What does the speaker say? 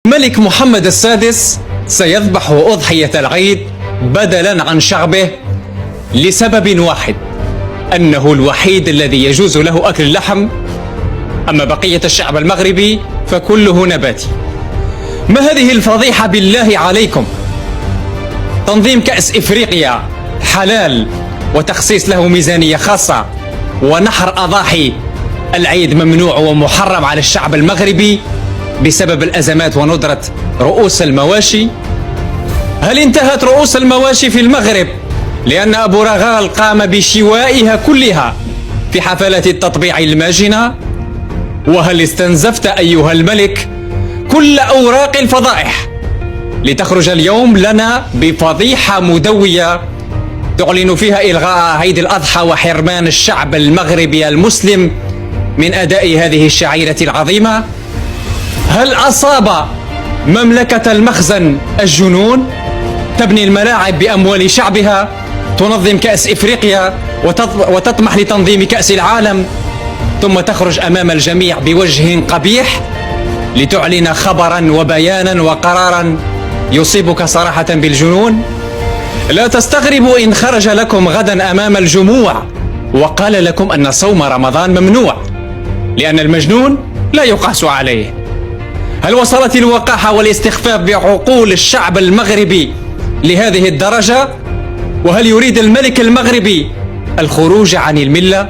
الملك محمد السادس سيذبح أضحية العيد بدلا عن شعبه لسبب واحد، أنه الوحيد الذي يجوز له أكل اللحم، أما بقية الشعب المغربي فكله نباتي. ما هذه الفضيحة بالله عليكم؟ تنظيم كأس إفريقيا حلال وتخصيص له ميزانية خاصة، ونحر أضاحي العيد ممنوع ومحرم على الشعب المغربي بسبب الأزمات وندرة رؤوس المواشي. هل انتهت رؤوس المواشي في المغرب لأن أبو رغال قام بشوائها كلها في حفلات التطبيع الماجنة؟ وهل استنزفت أيها الملك كل أوراق الفضائح لتخرج اليوم لنا بفضيحة مدوية تعلن فيها إلغاء عيد الأضحى وحرمان الشعب المغربي المسلم من أداء هذه الشعيرة العظيمة؟ هل أصاب مملكة المخزن الجنون؟ تبني الملاعب بأموال شعبها، تنظم كأس إفريقيا وتطمح لتنظيم كأس العالم، ثم تخرج أمام الجميع بوجه قبيح لتعلن خبرا وبيانا وقرارا يصيبك صراحة بالجنون؟ لا تستغربوا إن خرج لكم غدا أمام الجموع وقال لكم أن صوم رمضان ممنوع، لأن المجنون لا يقاس عليه. هل وصلت الوقاحة والاستخفاف بعقول الشعب المغربي لهذه الدرجة؟ وهل يريد الملك المغربي الخروج عن الملة؟